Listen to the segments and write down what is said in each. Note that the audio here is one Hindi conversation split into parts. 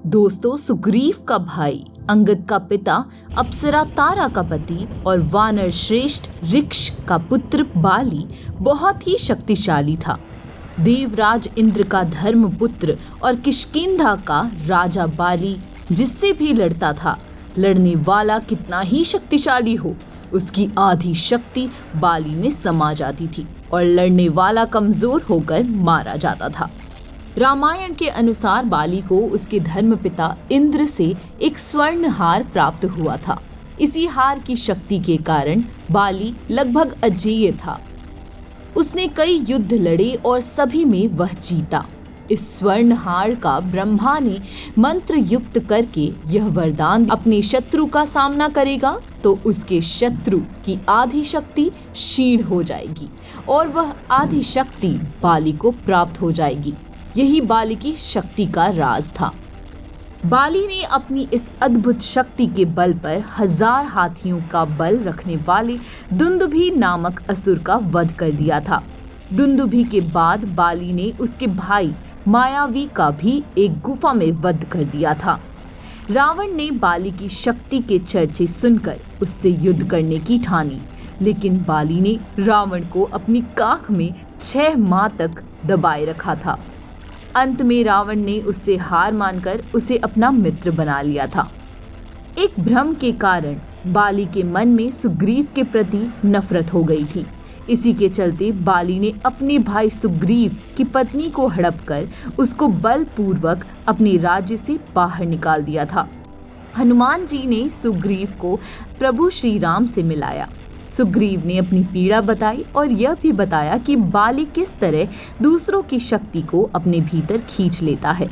दोस्तों, सुग्रीव का भाई, अंगद का पिता, अप्सरा तारा का पति और वानर श्रेष्ठ ऋक्ष का पुत्र बाली बहुत ही शक्तिशाली था। देवराज इंद्र का धर्मपुत्र और किष्किंधा का राजा बाली जिससे भी लड़ता था, लड़ने वाला कितना ही शक्तिशाली हो, उसकी आधी शक्ति बाली में समा जाती थी और लड़ने वाला कमजोर होकर मारा जाता था। रामायण के अनुसार बाली को उसके धर्मपिता इंद्र से एक स्वर्ण हार प्राप्त हुआ था। इसी हार की शक्ति के कारण बाली लगभग अजेय था। उसने कई युद्ध लड़े और सभी में वह जीता। इस स्वर्ण हार का ब्रह्मा ने मंत्र युक्त करके यह वरदान, अपने शत्रु का सामना करेगा तो उसके शत्रु की आधी शक्ति क्षीण हो जाएगी और वह आधी शक्ति बाली को प्राप्त हो जाएगी। यही बाली की शक्ति का राज था। बाली ने अपनी इस अद्भुत शक्ति के बल पर 1000 हाथियों का बल रखने वाले दुंदुभी नामक असुर का वध कर दिया था। दुंदुभी के बाद बाली ने उसके भाई मायावी का भी एक गुफा में वध कर दिया था। रावण ने बाली की शक्ति के चर्चे सुनकर उससे युद्ध करने की ठानी, लेकिन बाली ने रावण को अपनी काख में 6 माह तक दबाए रखा था। अंत में रावण ने उससे हार मानकर उसे अपना मित्र बना लिया था। एक भ्रम के कारण बाली के मन में सुग्रीव के प्रति नफरत हो गई थी। इसी के चलते बाली ने अपने भाई सुग्रीव की पत्नी को हड़प कर उसको बलपूर्वक अपने राज्य से बाहर निकाल दिया था। हनुमान जी ने सुग्रीव को प्रभु श्री राम से मिलाया। सुग्रीव ने अपनी पीड़ा बताई और यह भी बताया कि बाली किस तरह दूसरों की शक्ति को अपने भीतर खींच लेता है।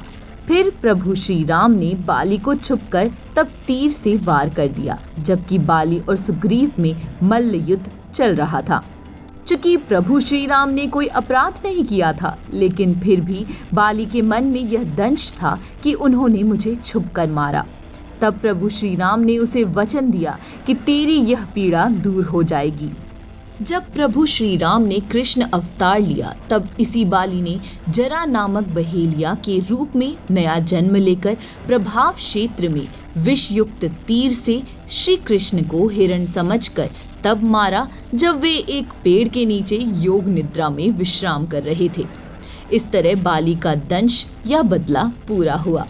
फिर प्रभु श्री राम ने बाली को छुपकर तब तीर से वार कर दिया, जबकि बाली और सुग्रीव में मल्ल युद्ध चल रहा था। चूंकि प्रभु श्री राम ने कोई अपराध नहीं किया था, लेकिन फिर भी बाली के मन में यह दंश था कि उन्होंने मुझे छुपकर मारा। तब प्रभु श्री राम ने उसे वचन दिया कि तेरी यह पीड़ा दूर हो जाएगी। जब प्रभु श्री राम ने कृष्ण अवतार लिया, तब इसी बाली ने जरा नामक बहेलिया के रूप में नया जन्म लेकर प्रभाव क्षेत्र में विषयुक्त तीर से श्री कृष्ण को हिरण समझकर तब मारा, जब वे एक पेड़ के नीचे योग निद्रा में विश्राम कर रहे थे। इस तरह बाली का दंश या बदला पूरा हुआ।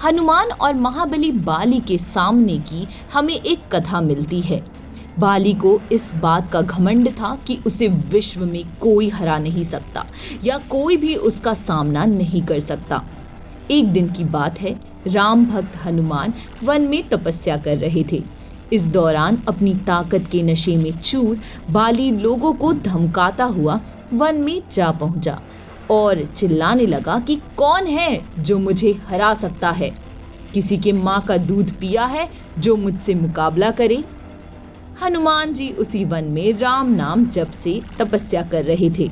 हनुमान और महाबली बाली के सामने की हमें एक कथा मिलती है। बाली को इस बात का घमंड था कि उसे विश्व में कोई हरा नहीं सकता या कोई भी उसका सामना नहीं कर सकता। एक दिन की बात है, राम भक्त हनुमान वन में तपस्या कर रहे थे। इस दौरान अपनी ताकत के नशे में चूर बाली लोगों को धमकाता हुआ वन में जा पहुंचा और चिल्लाने लगा कि कौन है जो मुझे हरा सकता है? किसी के माँ का दूध पिया है जो मुझसे मुकाबला करे? हनुमान जी उसी वन में राम नाम जप से तपस्या कर रहे थे।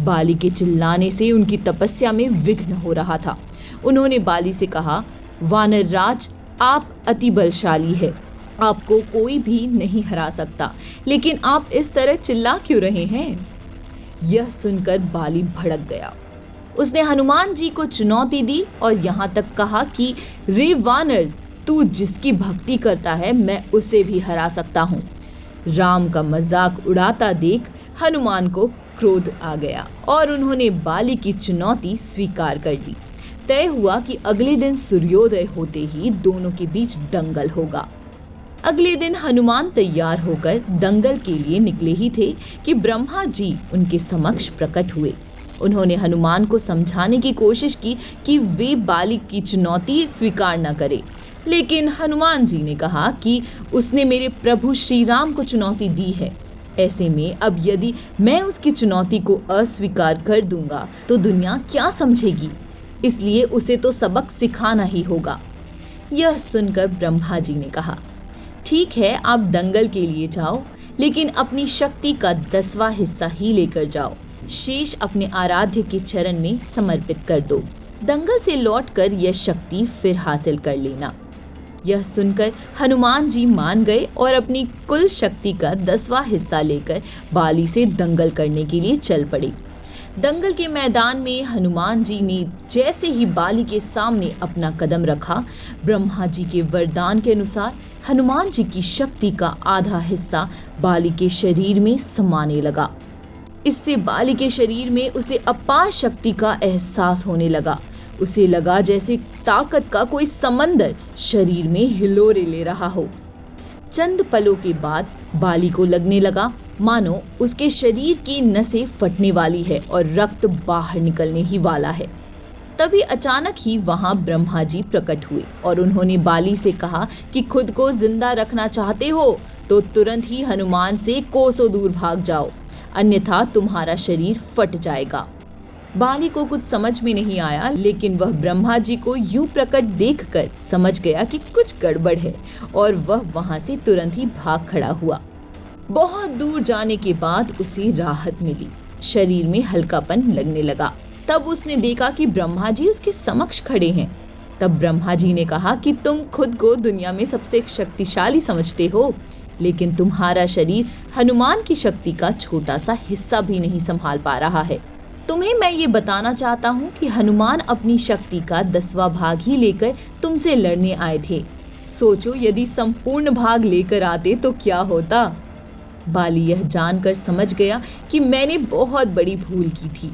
बाली के चिल्लाने से उनकी तपस्या में विघ्न हो रहा था। उन्होंने बाली से कहा, वानर राज, आप अति बलशाली है, आपको कोई भी नहीं हरा सकता, लेकिन आप इस तरह चिल्ला क्यों रहे हैं? यह सुनकर बाली भड़क गया। उसने हनुमान जी को चुनौती दी और यहाँ तक कहा कि रे वानर, तू जिसकी भक्ति करता है मैं उसे भी हरा सकता हूँ। राम का मजाक उड़ाता देख हनुमान को क्रोध आ गया और उन्होंने बाली की चुनौती स्वीकार कर ली। तय हुआ कि अगले दिन सूर्योदय होते ही दोनों के बीच दंगल होगा। अगले दिन हनुमान तैयार होकर दंगल के लिए निकले ही थे कि ब्रह्मा जी उनके समक्ष प्रकट हुए। उन्होंने हनुमान को समझाने की कोशिश की कि वे बाली की चुनौती स्वीकार न करें, लेकिन हनुमान जी ने कहा कि उसने मेरे प्रभु श्री राम को चुनौती दी है। ऐसे में अब यदि मैं उसकी चुनौती को अस्वीकार कर दूंगा तो दुनिया क्या समझेगी, इसलिए उसे तो सबक सिखाना ही होगा। यह सुनकर ब्रह्मा जी ने कहा, ठीक है, आप दंगल के लिए जाओ, लेकिन अपनी शक्ति का 10वां हिस्सा ही लेकर जाओ। शेष अपने आराध्य के चरण में समर्पित कर दो। दंगल से लौटकर यह शक्ति फिर हासिल कर लेना। यह सुनकर हनुमान जी मान गए और अपनी कुल शक्ति का 10वां हिस्सा लेकर बाली से दंगल करने के लिए चल पड़े। दंगल के मैदान में हनुमान जी ने जैसे ही बाली के सामने अपना कदम रखा, ब्रह्मा जी के वरदान के अनुसार हनुमान जी की शक्ति का आधा हिस्सा बाली के शरीर में समाने लगा। इससे बाली के शरीर में उसे अपार शक्ति का एहसास होने लगा। उसे लगा जैसे ताकत का कोई समंदर शरीर में हिलोरे ले रहा हो। चंद पलों के बाद बाली को लगने लगा मानो उसके शरीर की नसें फटने वाली है और रक्त बाहर निकलने ही वाला है। तभी अचानक ही वहां ब्रह्मा जी प्रकट हुए और उन्होंने बाली से कहा कि खुद को जिंदा रखना चाहते हो तो तुरंत ही हनुमान से कोसों दूर भाग जाओ, अन्यथा तुम्हारा शरीर फट जाएगा। बाली को कुछ समझ में नहीं आया, लेकिन वह ब्रह्मा जी को यूं प्रकट देखकर समझ गया कि कुछ गड़बड़ है और वह वहां से तुरंत ही भाग खड़ा हुआ। बहुत दूर जाने के बाद उसे राहत मिली, शरीर में हल्कापन लगने लगा। तब उसने देखा कि ब्रह्मा जी उसके समक्ष खड़े हैं। तब ब्रह्मा जी ने कहा कि तुम खुद को दुनिया में सबसे शक्तिशाली समझते हो, लेकिन तुम्हारा शरीर हनुमान की शक्ति का छोटा सा हिस्सा भी नहीं संभाल पा रहा है। तुम्हें मैं ये बताना चाहता हूँ कि हनुमान अपनी शक्ति का 10वां भाग ही लेकर तुमसे लड़ने आए थे। सोचो यदि संपूर्ण भाग लेकर आते तो क्या होता। बाली यह जानकर समझ गया कि मैंने बहुत बड़ी भूल की थी।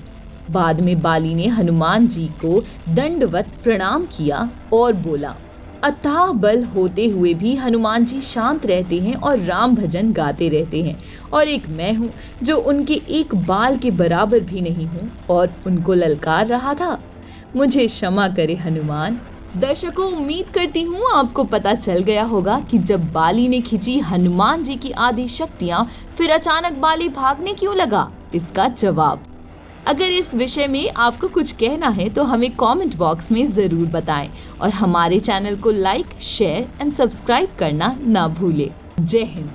बाद में बाली ने हनुमान जी को दंडवत प्रणाम किया और बोला, अथाह बल होते हुए भी हनुमान जी शांत रहते हैं और राम भजन गाते रहते हैं, और एक मैं हूँ जो उनके एक बाल के बराबर भी नहीं हूँ और उनको ललकार रहा था। मुझे क्षमा करे हनुमान। दर्शकों, उम्मीद करती हूँ आपको पता चल गया होगा कि जब बाली ने खींची हनुमान जी की आधी शक्तियाँ, फिर अचानक बाली भागने क्यों लगा। इसका जवाब, अगर इस विषय में आपको कुछ कहना है तो हमें कमेंट बॉक्स में ज़रूर बताएं और हमारे चैनल को लाइक, शेयर एंड सब्सक्राइब करना ना भूलें। जय हिंद।